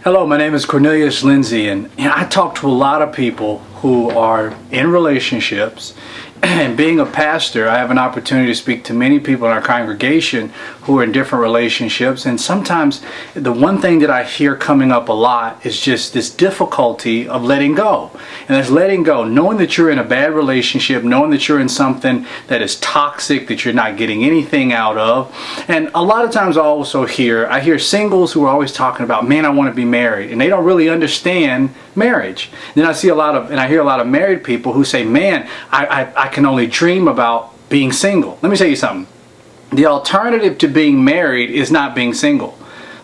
Hello, my name is Cornelius, Lindsey, and I talk to a lot of people who are in relationships. And being a pastor, I have an opportunity to speak to many people in our congregation who are in different relationships. And sometimes the one thing that I hear coming up a lot is just this difficulty of letting go. And that's letting go, knowing that you're in a bad relationship, knowing that you're in something that is toxic, that you're not getting anything out of. And a lot of times I hear singles who are always talking about, man, I want to be married. And they don't really understand marriage. Then I hear a lot of married people who say, man, I can only dream about being single. Let me tell you something. The alternative to being married is not being single.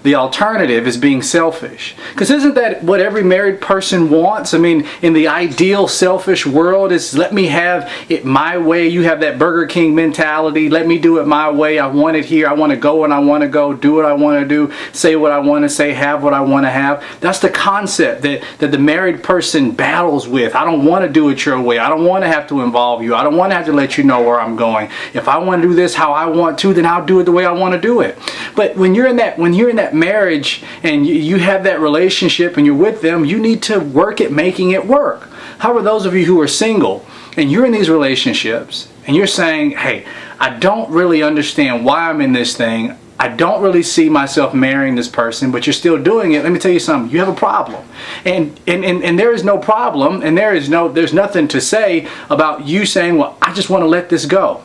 The alternative is being selfish. Because isn't that what every married person wants? I mean, in the ideal selfish world, is let me have it my way. You have that Burger King mentality. Let me do it my way. I want it here. I want to go when I want to go. Do what I want to do. Say what I want to say. Have what I want to have. That's the concept that the married person battles with. I don't want to do it your way. I don't want to have to involve you. I don't want to have to let you know where I'm going. If I want to do this how I want to, then I'll do it the way I want to do it. But when you're in that marriage and you have that relationship and you're with them, you need to work at making it work. However, those of you who are single and you're in these relationships and you're saying, hey, I don't really understand why I'm in this thing. I don't really see myself marrying this person, but you're still doing it. Let me tell you something. You have a problem. And there is no problem, and there's nothing to say about you saying, well, I just want to let this go.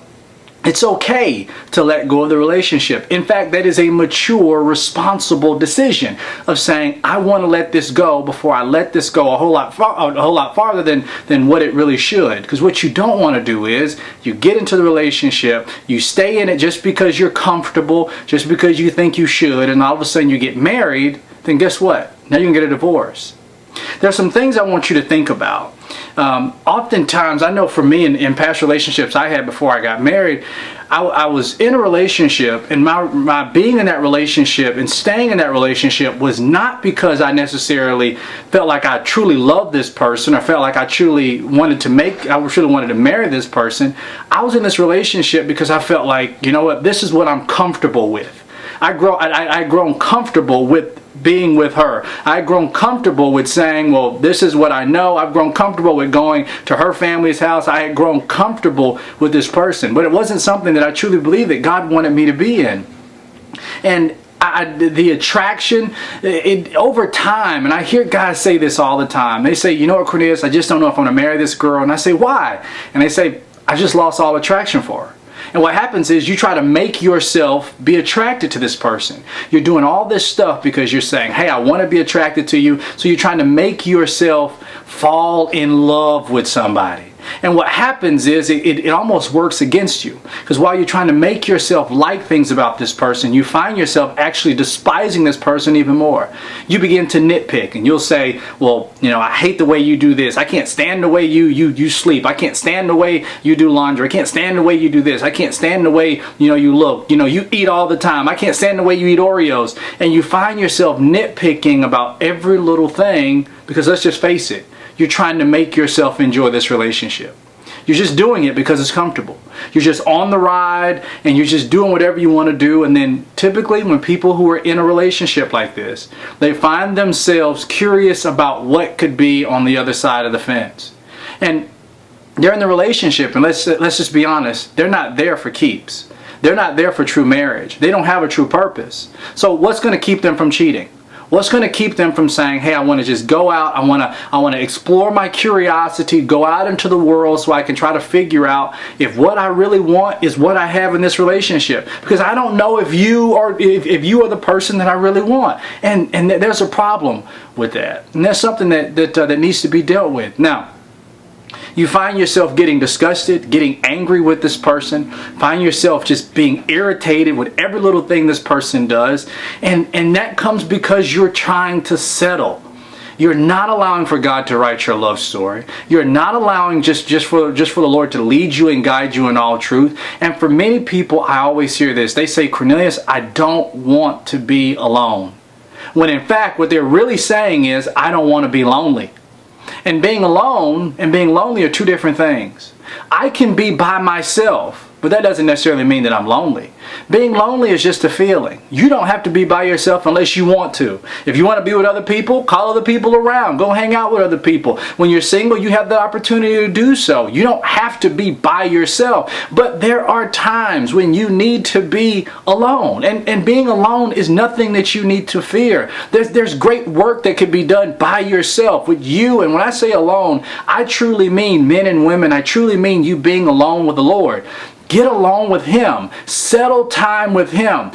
It's okay to let go of the relationship. In fact, that is a mature, responsible decision of saying, I want to let this go before I let this go a whole lot farther than what it really should. Because what you don't want to do is you get into the relationship, you stay in it just because you're comfortable, just because you think you should, and all of a sudden you get married, then guess what? Now you can get a divorce. There are some things I want you to think about. Oftentimes, I know for me in past relationships I had before I got married, I was in a relationship, and my being in that relationship and staying in that relationship was not because I necessarily felt like I truly loved this person or felt like I truly wanted to marry this person. I was in this relationship because I felt like, you know what, this is what I'm comfortable with. I'd grown comfortable with being with her. I'd grown comfortable with saying, well, this is what I know. I've grown comfortable with going to her family's house. I had grown comfortable with this person. But it wasn't something that I truly believed that God wanted me to be in. And the attraction, over time, and I hear guys say this all the time. They say, you know what, Cornelius, I just don't know if I'm going to marry this girl. And I say, why? And they say, I just lost all attraction for her. And what happens is you try to make yourself be attracted to this person. You're doing all this stuff because you're saying, hey, I want to be attracted to you. So you're trying to make yourself fall in love with somebody. And what happens is it almost works against you. Because while you're trying to make yourself like things about this person, you find yourself actually despising this person even more. You begin to nitpick and you'll say, well, you know, I hate the way you do this. I can't stand the way you sleep. I can't stand the way you do laundry. I can't stand the way you do this. I can't stand the way, you look. You eat all the time. I can't stand the way you eat Oreos. And you find yourself nitpicking about every little thing because let's just face it, you're trying to make yourself enjoy this relationship. You're just doing it because it's comfortable. You're just on the ride and you're just doing whatever you want to do. And then typically when people who are in a relationship like this, they find themselves curious about what could be on the other side of the fence. And they're in the relationship, and let's just be honest, they're not there for keeps. They're not there for true marriage. They don't have a true purpose. So what's going to keep them from cheating? What's going to keep them from saying, hey, I want to just go out, I want to explore my curiosity, go out into the world so I can try to figure out if what I really want is what I have in this relationship. Because I don't know if you are the person that I really want. And there's a problem with that. And that's something that needs to be dealt with. Now, you find yourself getting disgusted, getting angry with this person, find yourself just being irritated with every little thing this person does, and that comes because you're trying to settle. You're not allowing for God to write your love story. You're not allowing just for the Lord to lead you and guide you in all truth. And for many people, I always hear this. They say, Cornelius, I don't want to be alone. When in fact, what they're really saying is, I don't want to be lonely. And being alone and being lonely are two different things. I can be by myself, but that doesn't necessarily mean that I'm lonely. Being lonely is just a feeling. You don't have to be by yourself unless you want to. If you want to be with other people, call other people around. Go hang out with other people. When you're single, you have the opportunity to do so. You don't have to be by yourself. But there are times when you need to be alone. And being alone is nothing that you need to fear. There's great work that could be done by yourself with you. And when I say alone, I truly mean men and women. I truly mean you being alone with the Lord. Get along with Him. Settle time with Him.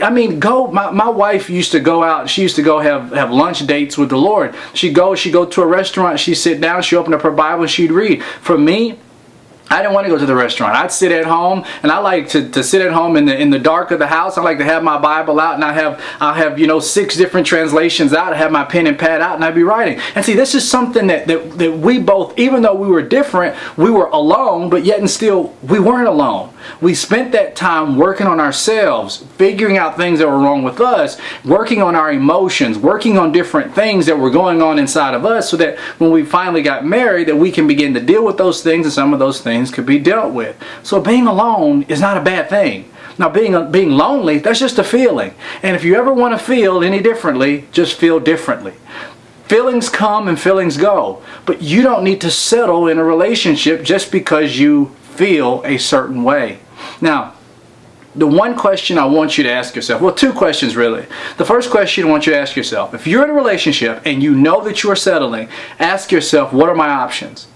I mean, my wife used to go out. She used to go have lunch dates with the Lord. She'd go to a restaurant. She'd sit down. She'd open up her Bible and she'd read. For me, I didn't want to go to the restaurant. I'd sit at home, and I like to sit at home in the dark of the house. I like to have my Bible out, and I'll have 6 different translations out. I have my pen and pad out, and I'd be writing. And see, this is something that we both, even though we were different, we were alone, but yet and still we weren't alone. We spent that time working on ourselves, figuring out things that were wrong with us, working on our emotions, working on different things that were going on inside of us, so that when we finally got married, that we can begin to deal with those things, and some of those things could be dealt with. So being alone is not a bad thing. Now being lonely, that's just a feeling. And if you ever want to feel any differently, just feel differently. Feelings come and feelings go. But you don't need to settle in a relationship just because you feel a certain way. Now, the one question I want you to ask yourself, well, 2 questions really. The first question I want you to ask yourself, if you're in a relationship and you know that you are settling, ask yourself, what are my options?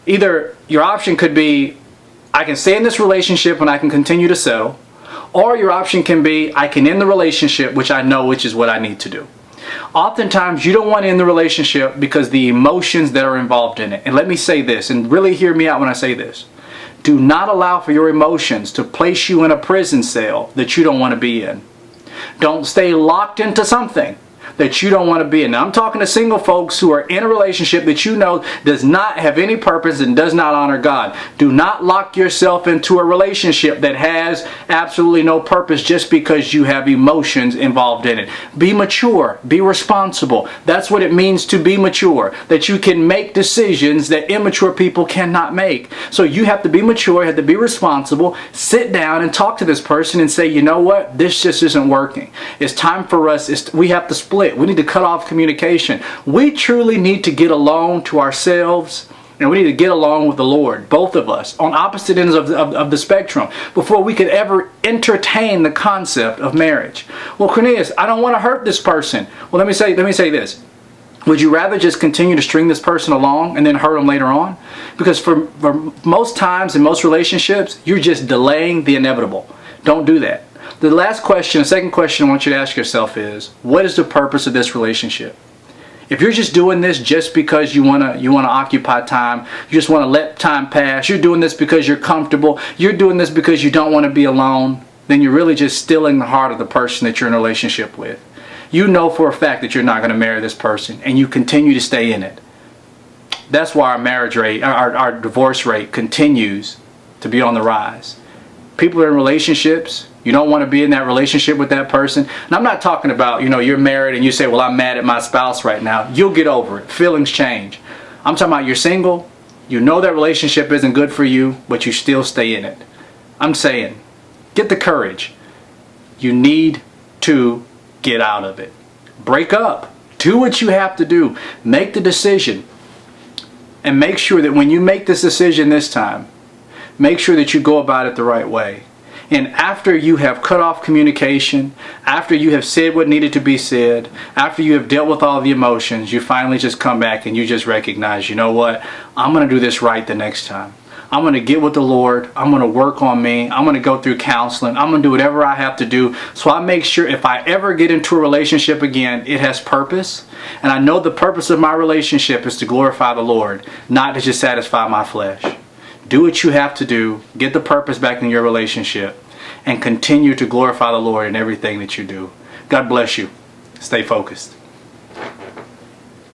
Either your option could be, I can stay in this relationship and I can continue to settle, or your option can be, I can end the relationship, which I know which is what I need to do. Oftentimes you don't want to end the relationship because the emotions that are involved in it. And let me say this, and really hear me out when I say this. Do not allow for your emotions to place you in a prison cell that you don't want to be in. Don't stay locked into something that you don't want to be in. Now, I'm talking to single folks who are in a relationship that you know does not have any purpose and does not honor God. Do not lock yourself into a relationship that has absolutely no purpose just because you have emotions involved in it. Be mature. Be responsible. That's what it means to be mature. That you can make decisions that immature people cannot make. So you have to be mature, you have to be responsible, sit down and talk to this person and say, you know what, this just isn't working. It's time for us, we have to split. We need to cut off communication. We truly need to get alone to ourselves, and we need to get along with the Lord, both of us, on opposite ends of the spectrum, before we could ever entertain the concept of marriage. Well, Cornelius, I don't want to hurt this person. Well, let me say this. Would you rather just continue to string this person along and then hurt them later on? Because for most times in most relationships, you're just delaying the inevitable. Don't do that. The second question I want you to ask yourself is, what is the purpose of this relationship? If you're just doing this just because you want to occupy time, you just want to let time pass, you're doing this because you're comfortable, you're doing this because you don't want to be alone, then you're really just stealing the heart of the person that you're in a relationship with. You know for a fact that you're not going to marry this person, and you continue to stay in it. That's why our marriage rate, our divorce rate continues to be on the rise. People are in relationships. You don't want to be in that relationship with that person. And I'm not talking about, you're married and you say, well, I'm mad at my spouse right now. You'll get over it. Feelings change. I'm talking about you're single. You know that relationship isn't good for you, but you still stay in it. I'm saying, get the courage. You need to get out of it. Break up. Do what you have to do. Make the decision. And make sure that when you make this decision this time, make sure that you go about it the right way. And after you have cut off communication, after you have said what needed to be said, after you have dealt with all the emotions, you finally just come back and you just recognize, you know what, I'm going to do this right the next time. I'm going to get with the Lord. I'm going to work on me. I'm going to go through counseling. I'm going to do whatever I have to do. So I make sure if I ever get into a relationship again, it has purpose. And I know the purpose of my relationship is to glorify the Lord, not to just satisfy my flesh. Do what you have to do. Get the purpose back in your relationship. And continue to glorify the Lord in everything that you do. God bless you. Stay focused.